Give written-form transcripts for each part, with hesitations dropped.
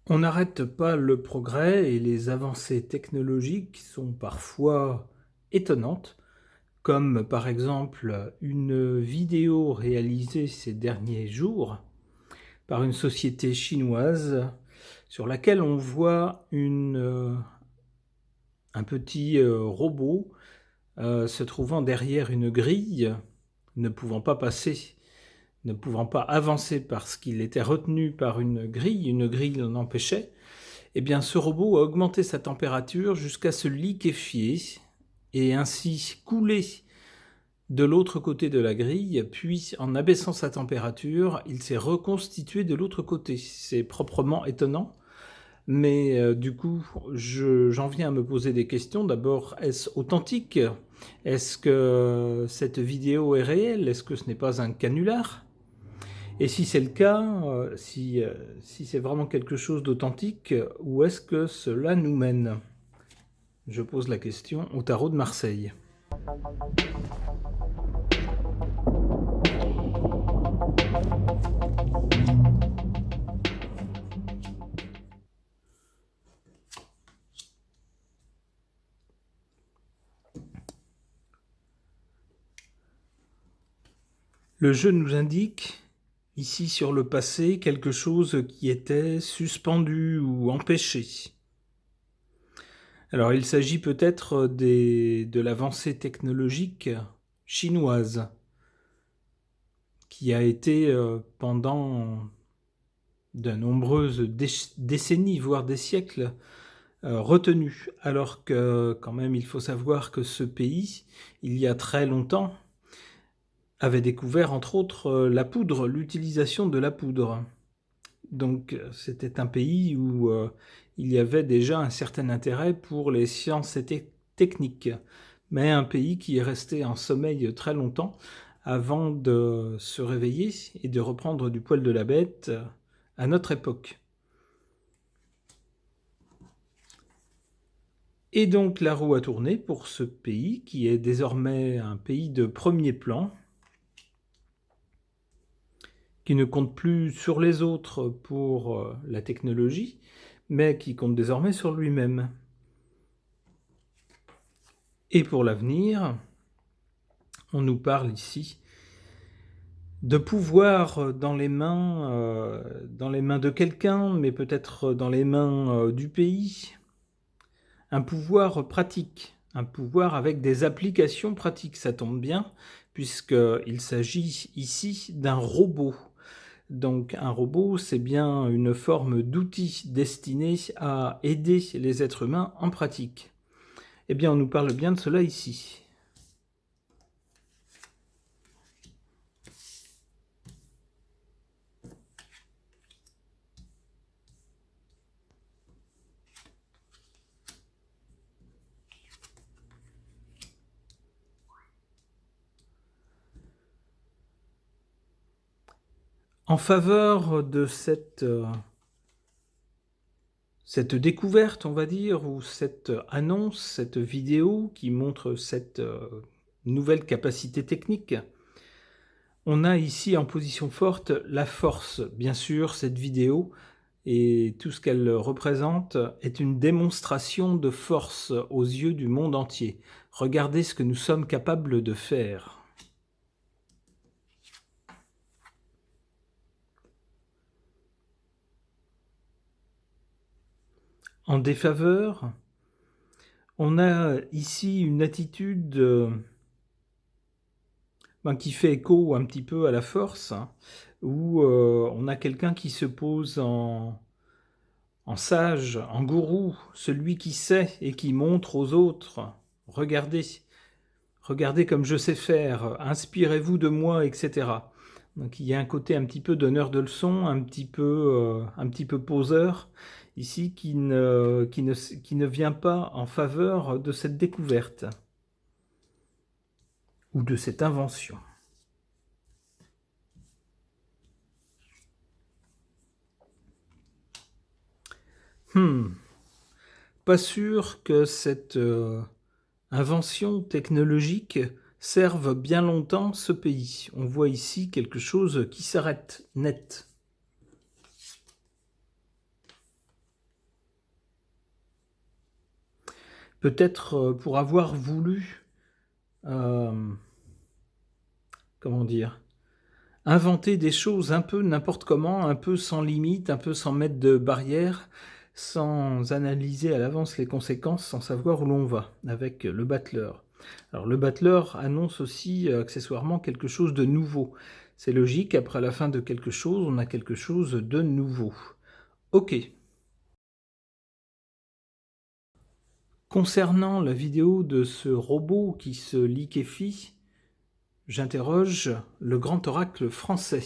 On n'arrête pas le progrès et les avancées technologiques sont parfois étonnantes, comme par exemple une vidéo réalisée ces derniers jours par une société chinoise sur laquelle on voit un petit robot se trouvant derrière une grille, ne pouvant pas passer, ne pouvant pas avancer parce qu'il était retenu par une grille l'en empêchait. Eh bien, ce robot a augmenté sa température jusqu'à se liquéfier et ainsi couler de l'autre côté de la grille, puis en abaissant sa température, il s'est reconstitué de l'autre côté. C'est proprement étonnant, mais du coup, j'en viens à me poser des questions. D'abord, est-ce authentique? Est-ce que cette vidéo est réelle? Est-ce que ce n'est pas un canular? Et si c'est le cas, si c'est vraiment quelque chose d'authentique, où est-ce que cela nous mène? Je pose la question au tarot de Marseille. Le jeu nous indique, ici sur le passé, quelque chose qui était suspendu ou empêché. Alors il s'agit peut-être de l'avancée technologique chinoise, qui a été pendant de nombreuses décennies, voire des siècles, retenue. Alors que quand même il faut savoir que ce pays, il y a très longtemps, avait découvert entre autres la poudre, l'utilisation de la poudre. Donc c'était un pays où il y avait déjà un certain intérêt pour les sciences et techniques, mais un pays qui est resté en sommeil très longtemps avant de se réveiller et de reprendre du poil de la bête à notre époque. Et donc la roue a tourné pour ce pays qui est désormais un pays de premier plan, qui ne compte plus sur les autres pour la technologie, mais qui compte désormais sur lui-même. Et pour l'avenir, on nous parle ici de pouvoir dans les mains de quelqu'un, mais peut-être dans les mains du pays, un pouvoir pratique, un pouvoir avec des applications pratiques. Ça tombe bien, puisqu'il s'agit ici d'un robot. Donc un robot, c'est bien une forme d'outil destiné à aider les êtres humains en pratique. Eh bien, on nous parle bien de cela ici. En faveur de cette découverte, on va dire, ou cette annonce, cette vidéo qui montre cette nouvelle capacité technique, on a ici en position forte la force. Bien sûr, cette vidéo et tout ce qu'elle représente est une démonstration de force aux yeux du monde entier. Regardez ce que nous sommes capables de faire. En défaveur, on a ici une attitude qui fait écho un petit peu à la force, hein, où on a quelqu'un qui se pose en sage, en gourou, celui qui sait et qui montre aux autres. Regardez, regardez comme je sais faire, inspirez-vous de moi, etc. Donc il y a un côté un petit peu donneur de leçons, un petit peu poseur, ici, qui ne vient pas en faveur de cette découverte ou de cette invention. Pas sûr que cette invention technologique serve bien longtemps ce pays. On voit ici quelque chose qui s'arrête net. peut-être pour avoir voulu, comment dire, inventer des choses un peu n'importe comment, un peu sans limite, un peu sans mettre de barrière, sans analyser à l'avance les conséquences, sans savoir où l'on va, avec le battleur. Alors le battleur annonce aussi accessoirement quelque chose de nouveau. C'est logique, après la fin de quelque chose, on a quelque chose de nouveau. Ok. Concernant la vidéo de ce robot qui se liquéfie, j'interroge le grand oracle français.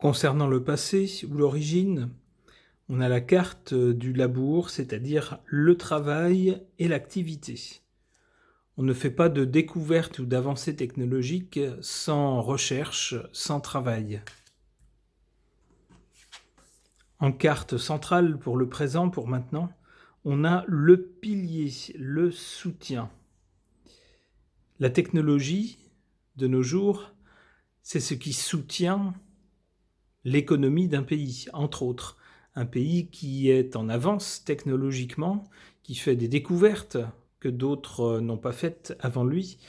Concernant le passé ou l'origine, on a la carte du labour, c'est-à-dire le travail et l'activité. On ne fait pas de découverte ou d'avancée technologique sans recherche, sans travail. En carte centrale pour le présent, pour maintenant, on a le pilier, le soutien. La technologie, de nos jours, c'est ce qui soutient l'économie d'un pays, entre autres. Un pays qui est en avance technologiquement, qui fait des découvertes que d'autres n'ont pas faites avant lui,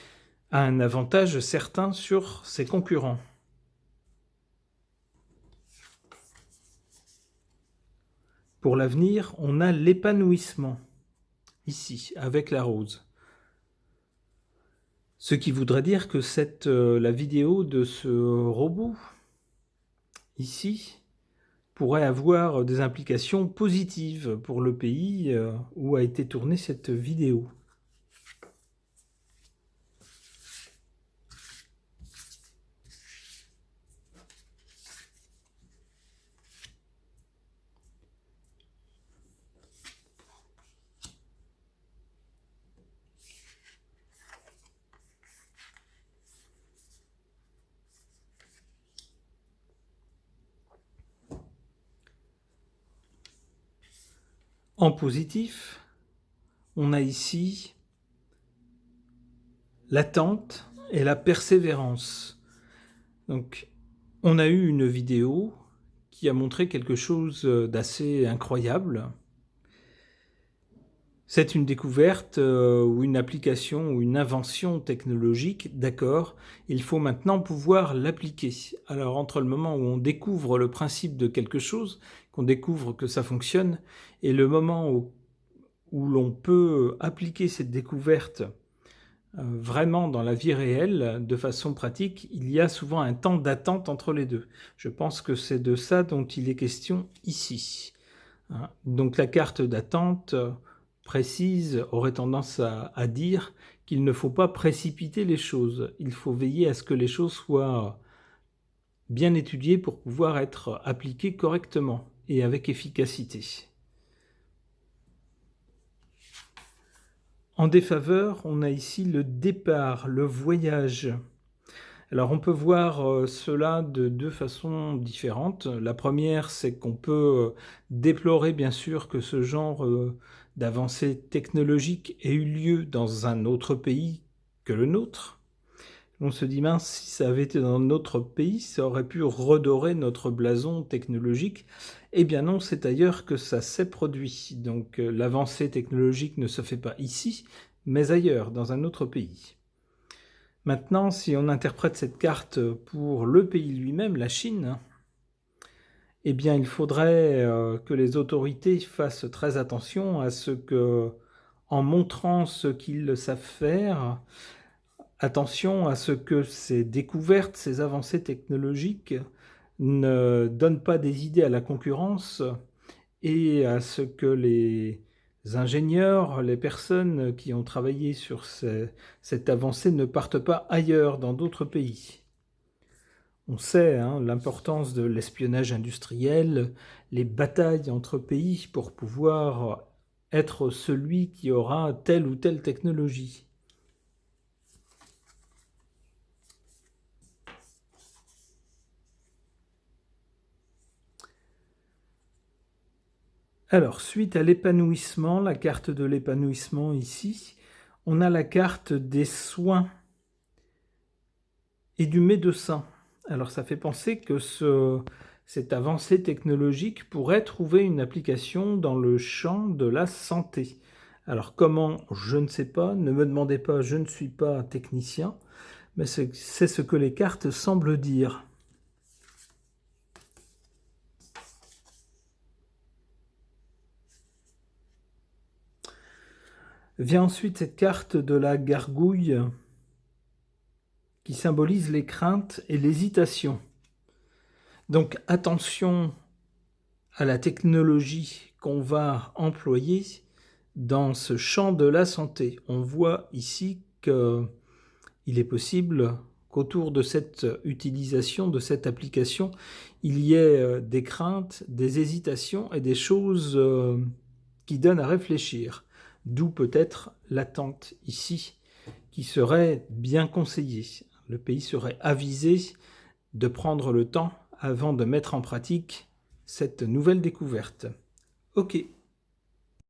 a un avantage certain sur ses concurrents. Pour l'avenir, on a l'épanouissement, ici, avec la rose. Ce qui voudrait dire que la vidéo de ce robot, ici, pourrait avoir des implications positives pour le pays où a été tournée cette vidéo. En positif, on a ici l'attente et la persévérance. Donc, on a eu une vidéo qui a montré quelque chose d'assez incroyable. C'est une découverte ou une application ou une invention technologique, d'accord, il faut maintenant pouvoir l'appliquer. Alors entre le moment où on découvre le principe de quelque chose, qu'on découvre que ça fonctionne, et le moment où l'on peut appliquer cette découverte vraiment dans la vie réelle, de façon pratique, il y a souvent un temps d'attente entre les deux. Je pense que c'est de ça dont il est question ici. Donc la carte d'attente précise aurait tendance à dire qu'il ne faut pas précipiter les choses. Il faut veiller à ce que les choses soient bien étudiées pour pouvoir être appliquées correctement et avec efficacité. En défaveur, on a ici le départ, le voyage. Alors on peut voir cela de deux façons différentes. La première, c'est qu'on peut déplorer bien sûr que ce genre d'avancée technologique ait eu lieu dans un autre pays que le nôtre. On se dit, mince, si ça avait été dans notre pays, ça aurait pu redorer notre blason technologique. Eh bien non, c'est ailleurs que ça s'est produit. Donc l'avancée technologique ne se fait pas ici, mais ailleurs, dans un autre pays. Maintenant, si on interprète cette carte pour le pays lui-même, la Chine, eh bien, il faudrait que les autorités fassent très attention à ce que, en montrant ce qu'ils savent faire, attention à ce que ces découvertes, ces avancées technologiques ne donnent pas des idées à la concurrence et à ce que les ingénieurs, les personnes qui ont travaillé sur cette avancée ne partent pas ailleurs, dans d'autres pays. On sait l'importance de l'espionnage industriel, les batailles entre pays pour pouvoir être celui qui aura telle ou telle technologie. Alors, suite à l'épanouissement, la carte de l'épanouissement ici, on a la carte des soins et du médecin. Alors, ça fait penser que cette avancée technologique pourrait trouver une application dans le champ de la santé. Alors, comment? Je ne sais pas, ne me demandez pas, je ne suis pas technicien, mais c'est ce que les cartes semblent dire. Vient ensuite cette carte de la gargouille qui symbolise les craintes et l'hésitation. Donc attention à la technologie qu'on va employer dans ce champ de la santé. On voit ici qu'il est possible qu'autour de cette utilisation, de cette application, il y ait des craintes, des hésitations et des choses qui donnent à réfléchir. D'où peut-être l'attente ici, qui serait bien conseillée. Le pays serait avisé de prendre le temps avant de mettre en pratique cette nouvelle découverte. Ok.